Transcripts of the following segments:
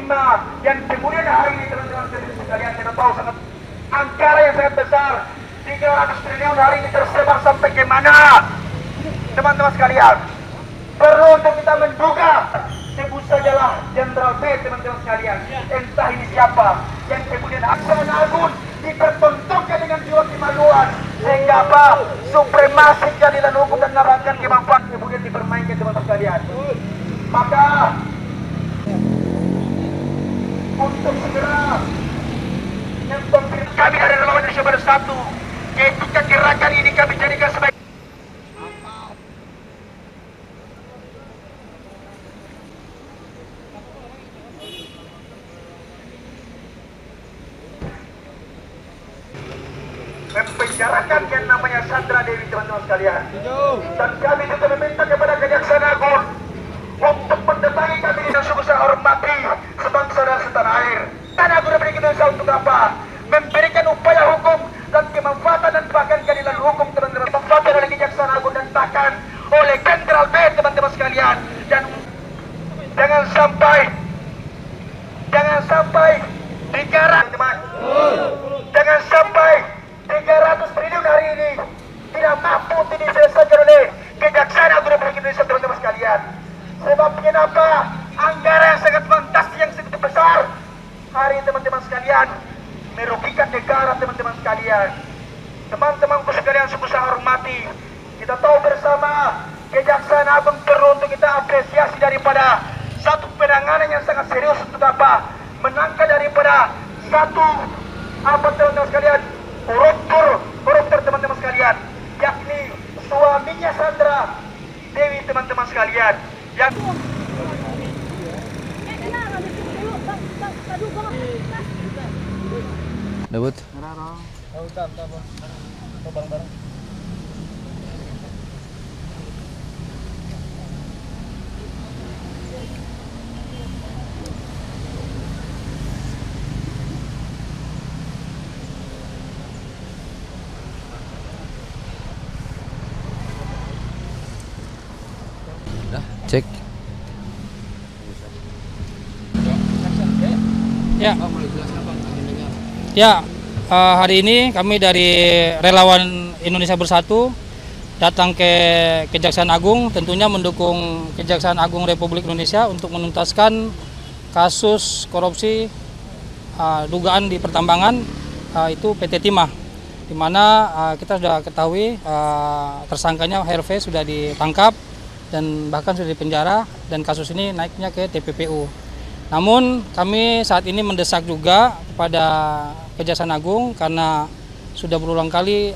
Timah yang kemudian hari ini teman-teman sekalian kita tahu sangat anggaran yang sangat besar 300 triliun hari ini tersebar sampai ke mana teman-teman sekalian. Perlu untuk kita menduga sebut sajalah Jenderal B teman-teman sekalian, entah ini siapa yang kemudian Aksana Agung dipertontonkan dengan jiwa kemaluan sehingga apa supremasi keadilan hukum dan narangkan kemanfaatan kemudian dipermainkan teman-teman sekalian. Maka untuk segera kami dari Relawan Indonesia Bersatu, ketika gerakan ini kami jadikan sebagai mempenjarakan yang namanya Sandra Dewi teman-teman sekalian. Dan kami juga meminta kepada Kejaksaan Agung untuk mendatangi kami yang sungguh saya hormati sebangsa dan setanah air. Dan Agung Republik Indonesia untuk apa? Memberikan upaya hukum dan kemanfaatan dan bahkan keadilan hukum teman-teman. Kemanfaatan oleh Kejaksaan Agung dan bahkan oleh Jenderal B teman-teman sekalian. Dan jangan sampai teman-teman, jangan sampai 300 triliun hari ini tidak mampu diselesaikan oleh Kejaksaan Agung Republik Indonesia teman-teman sekalian. Sebab kenapa? Anggaran yang sangat fantastis yang segitu besar hari teman-teman sekalian merugikan negara teman-teman sekalian. Teman-temanku sekalian sungguh saya hormati. Kita tahu bersama Kejaksaan Agung perlu untuk kita apresiasi daripada satu penanganan yang sangat serius untuk apa? Menangkal daripada satu apa teman-teman sekalian koruptor teman-teman sekalian, yakni suaminya Sandra Dewi teman-teman sekalian yang Debut. Cek. Hari ini kami dari Relawan Indonesia Bersatu datang ke Kejaksaan Agung, tentunya mendukung Kejaksaan Agung Republik Indonesia untuk menuntaskan kasus korupsi dugaan di pertambangan itu PT Timah, di mana kita sudah ketahui tersangkanya Herve sudah ditangkap dan bahkan sudah dipenjara dan kasus ini naiknya ke TPPU. Namun kami saat ini mendesak juga kepada Kejaksaan Agung karena sudah berulang kali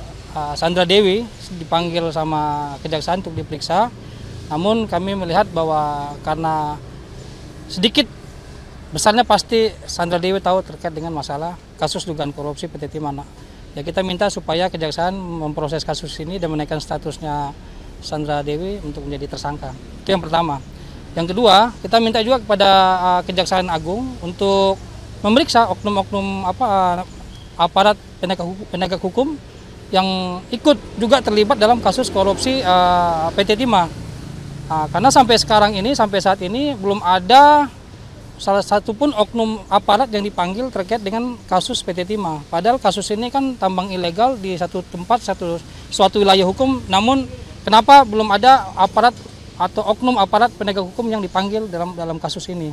Sandra Dewi dipanggil sama Kejaksaan untuk diperiksa. Namun kami melihat bahwa karena sedikit besarnya pasti Sandra Dewi tahu terkait dengan masalah kasus dugaan korupsi PT Timah. Ya, kita minta supaya Kejaksaan memproses kasus ini dan menaikkan statusnya Sandra Dewi untuk menjadi tersangka. Itu yang pertama. Yang kedua, kita minta juga kepada Kejaksaan Agung untuk memeriksa oknum-oknum aparat penegak hukum yang ikut juga terlibat dalam kasus korupsi PT Timah. Karena sampai saat ini belum ada salah satu pun oknum aparat yang dipanggil terkait dengan kasus PT Timah. Padahal kasus ini kan tambang ilegal di satu tempat, suatu wilayah hukum, namun kenapa belum ada aparat atau oknum aparat penegak hukum yang dipanggil dalam kasus ini?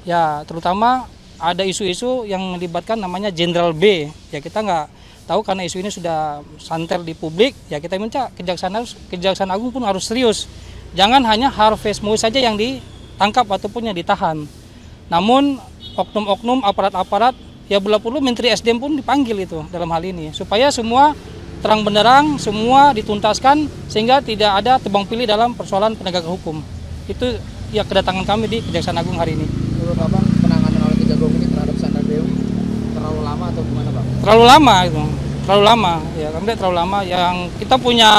Ya, terutama ada isu-isu yang melibatkan namanya Jenderal B. Ya, kita nggak tahu karena isu ini sudah santer di publik. Ya, kita minta Kejaksaan Agung pun harus serius. Jangan hanya Harvey Moise saja yang ditangkap ataupun yang ditahan. Namun oknum-oknum aparat-aparat, ya bila perlu Menteri SDM pun dipanggil itu dalam hal ini, supaya semua terang benderang, semua dituntaskan sehingga tidak ada tebang pilih dalam persoalan penegakan hukum. Itu ya kedatangan kami di Kejaksaan Agung hari ini. Menurut Abang, penanganan oleh Kejagung ini terhadap Sandra Dewi terlalu lama atau gimana, Bang? Terlalu lama itu, terlalu lama. Ya, kami terlalu lama. Yang kita punya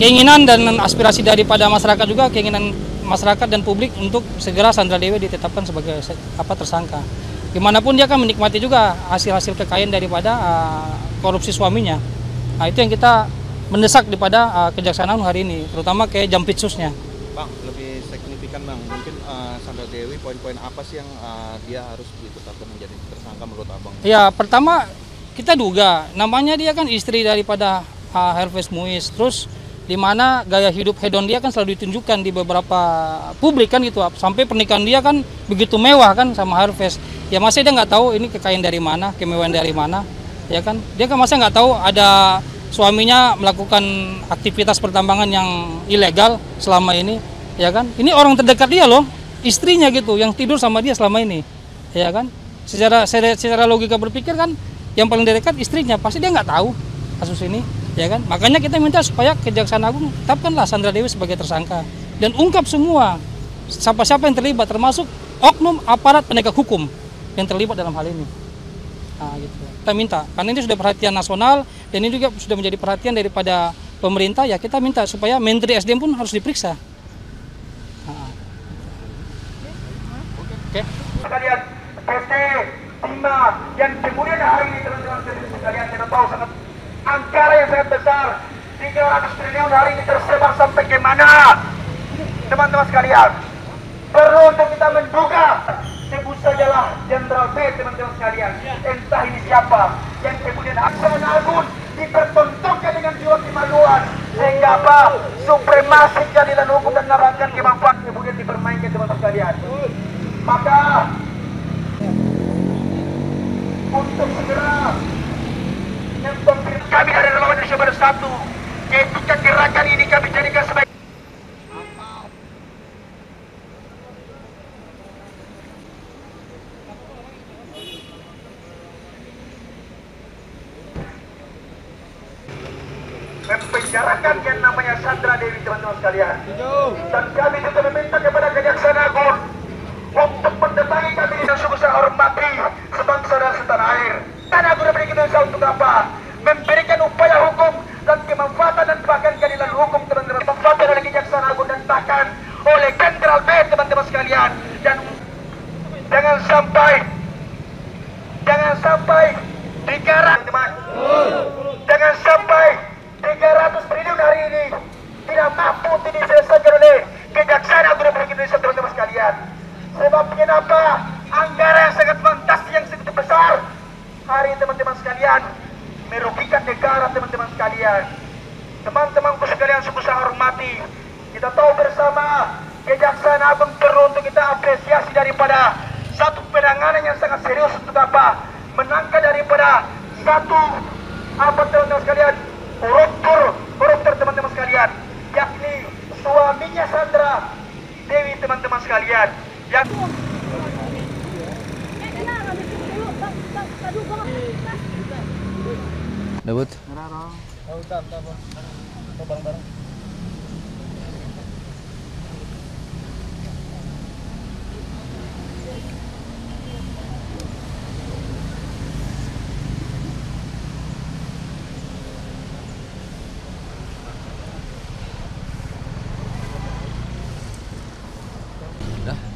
keinginan dan aspirasi daripada masyarakat juga, keinginan masyarakat dan publik untuk segera Sandra Dewi ditetapkan sebagai tersangka. Gimanapun dia akan menikmati juga hasil-hasil kekayaan daripada korupsi suaminya. Nah, itu yang kita mendesak daripada Kejaksaan Agung hari ini, terutama ke Jampitsusnya. Bang, lebih signifikan kan Bang, mungkin Sandra Dewi poin-poin apa sih yang dia harus ditetapkan menjadi tersangka menurut Abang? Ya, pertama kita duga namanya dia kan istri daripada Herves Muiz, terus di mana gaya hidup hedon dia kan selalu ditunjukkan di beberapa publik kan gitu, sampai pernikahan dia kan begitu mewah kan sama Herves. Ya masa dia nggak tahu ini kekayaan dari mana, kemewahan dari mana, ya kan? Dia kan masa nggak tahu ada suaminya melakukan aktivitas pertambangan yang ilegal selama ini, ya kan? Ini orang terdekat dia loh, istrinya gitu, yang tidur sama dia selama ini, ya kan? Secara logika berpikir kan, yang paling dekat istrinya, pasti dia nggak tahu kasus ini, ya kan? Makanya kita minta supaya Kejaksaan Agung tetapkanlah Sandra Dewi sebagai tersangka dan ungkap semua siapa-siapa yang terlibat, termasuk oknum aparat penegak hukum yang terlibat dalam hal ini. Nah, gitu. Kita minta, karena ini sudah perhatian nasional dan ini juga sudah menjadi perhatian daripada pemerintah, ya kita minta supaya Menteri SDM pun harus diperiksa. Nah. Oke. Sekalian PT Timah yang kemudian hari ini teman-teman sekalian kita tahu sangat anggaran yang sangat besar, 300 triliun hari ini tersebar sampai ke mana, teman-teman sekalian. Perlu untuk kita menduga, sebut sajalah Jenderal B, teman-teman sekalian. Entah ini siapa yang kemudian Kejaksaan Agung dipertontonkan dengan jiwa kemaluan, sehingga apa? Supremasi keadilan hukum dan narangkan kemanfaatan kemudian dipermainkan, teman-teman sekalian. Maka untuk segera kami dari Relawan Indonesia Bersatu, ketika gerakan ini kami jadikan sebagai mempenjarakan yang namanya Sandra Dewi, teman-teman sekalian. Dan kami juga meminta kepada Kejaksaan Agung untuk mendatangi kami yang sungguh saya hormati sebangsa dan setanah air. Kejaksaan Agung Republik Indonesia untuk apa? Memberikan upaya hukum dan kemanfaatan dan bahkan keadilan hukum, teman-teman. Manfaatan oleh Kejaksaan Agung dan bahkan oleh Jenderal B, teman-teman sekalian. Dan jangan sampai 300, teman-teman. Jangan sampai 300 triliun hari ini tidak mampu diselesaikan oleh Kejaksaan Agung Republik Indonesia, teman-teman sekalian. Sebab kenapa? Anggaran yang sangat fantastis yang segitu besar hari teman-teman sekalian merugikan negara, teman-teman sekalian. Teman-temanku sekalian sungguh saya hormati. Kita tahu bersama Kejaksaan Agung perlu untuk kita apresiasi daripada satu penanganan yang sangat serius untuk apa? Menangkap daripada satu apa, teman-teman sekalian, koruptor, teman-teman sekalian, yakni suaminya Sandra Dewi, teman-teman sekalian. Yang Debut.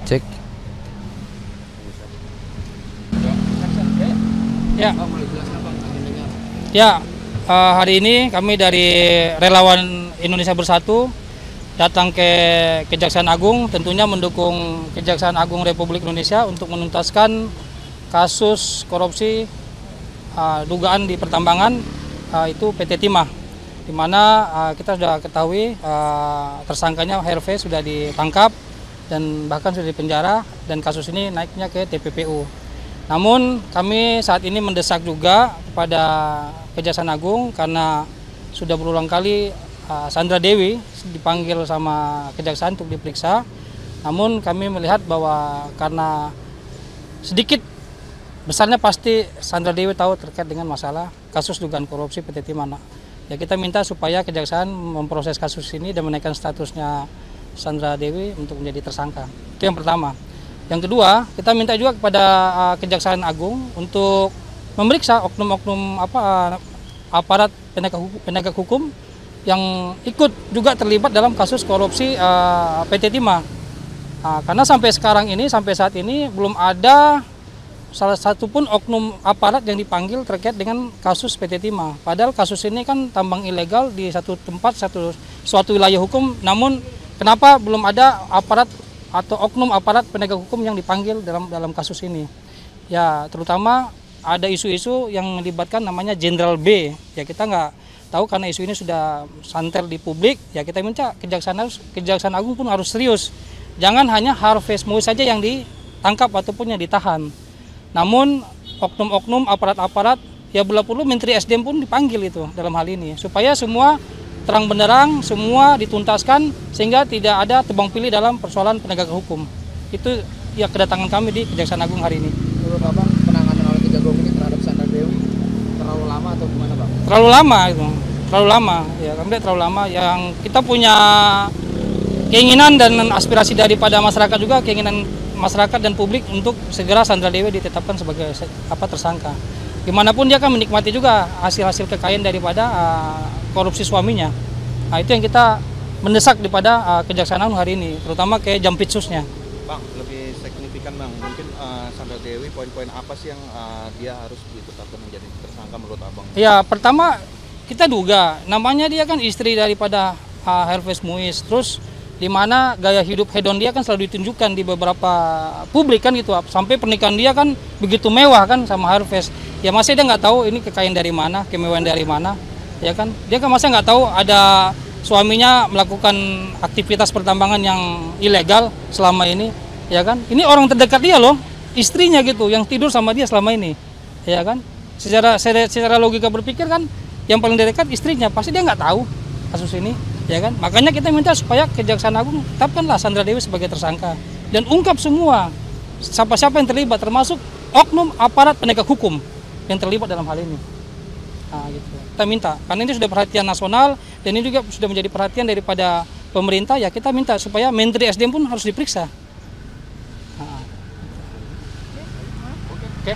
Cek. Ya. Ya, hari ini kami dari Relawan Indonesia Bersatu datang ke Kejaksaan Agung, tentunya mendukung Kejaksaan Agung Republik Indonesia untuk menuntaskan kasus korupsi dugaan di pertambangan itu PT Timah, di mana kita sudah ketahui tersangkanya Herves sudah ditangkap dan bahkan sudah dipenjara, dan kasus ini naiknya ke TPPU. Namun kami saat ini mendesak juga kepada Kejaksaan Agung karena sudah berulang kali Sandra Dewi dipanggil sama Kejaksaan untuk diperiksa. Namun kami melihat bahwa karena sedikit besarnya pasti Sandra Dewi tahu terkait dengan masalah kasus dugaan korupsi PT Timah. Ya, kita minta supaya Kejaksaan memproses kasus ini dan menaikkan statusnya Sandra Dewi untuk menjadi tersangka. Itu yang pertama. Yang kedua, kita minta juga kepada Kejaksaan Agung untuk memeriksa oknum-oknum aparat penegak hukum yang ikut juga terlibat dalam kasus korupsi PT Timah. Karena sampai saat ini belum ada salah satu pun oknum aparat yang dipanggil terkait dengan kasus PT Timah. Padahal kasus ini kan tambang ilegal di satu tempat, suatu wilayah hukum, namun kenapa belum ada aparat atau oknum aparat penegak hukum yang dipanggil dalam kasus ini. Ya, terutama ada isu-isu yang melibatkan namanya Jenderal B. Ya, kita nggak tahu karena isu ini sudah santer di publik. Ya, kita minta Kejaksaan Agung pun harus serius. Jangan hanya Harvey Moise saja yang ditangkap ataupun yang ditahan. Namun oknum-oknum aparat-aparat, ya bila perlu Menteri SDM pun dipanggil itu dalam hal ini, supaya semua terang benderang, semua dituntaskan sehingga tidak ada tebang pilih dalam persoalan penegakan hukum. Itu ya kedatangan kami di Kejaksaan Agung hari ini. Menurut Abang, penanganan oleh Kejagung ini terhadap Sandra Dewi terlalu lama atau gimana, Bang? Terlalu lama itu, terlalu lama. Ya, kami lihat terlalu lama. Yang kita punya keinginan dan aspirasi daripada masyarakat juga, keinginan masyarakat dan publik untuk segera Sandra Dewi ditetapkan sebagai tersangka. Gimana pun dia akan menikmati juga hasil-hasil kekayaan daripada korupsi suaminya. Nah, itu yang kita mendesak daripada Kejaksaan Agung hari ini, terutama ke Jampitsusnya. Bang, lebih signifikan Bang, mungkin Sandra Dewi poin-poin apa sih yang dia harus ditetapkan menjadi tersangka menurut Abang? Ya, pertama kita duga namanya dia kan istri daripada Harvey Moise, terus di mana gaya hidup hedon dia kan selalu ditunjukkan di beberapa publik kan gitu, sampai pernikahan dia kan begitu mewah kan sama Harvey. Ya masih dia nggak tahu ini kekayaan dari mana, kemewahan dari mana, ya kan? Dia kan masih nggak tahu ada suaminya melakukan aktivitas pertambangan yang ilegal selama ini, ya kan? Ini orang terdekat dia loh, istrinya gitu, yang tidur sama dia selama ini, ya kan? Secara logika berpikir kan, yang paling dekat istrinya, pasti dia nggak tahu kasus ini, ya kan? Makanya kita minta supaya Kejaksaan Agung tetapkanlah Sandra Dewi sebagai tersangka dan ungkap semua siapa-siapa yang terlibat, termasuk oknum aparat penegak hukum yang terlibat dalam hal ini. Nah, gitu. Kita minta, karena ini sudah perhatian nasional dan ini juga sudah menjadi perhatian daripada pemerintah, ya kita minta supaya Menteri SDM pun harus diperiksa. Nah. Oke.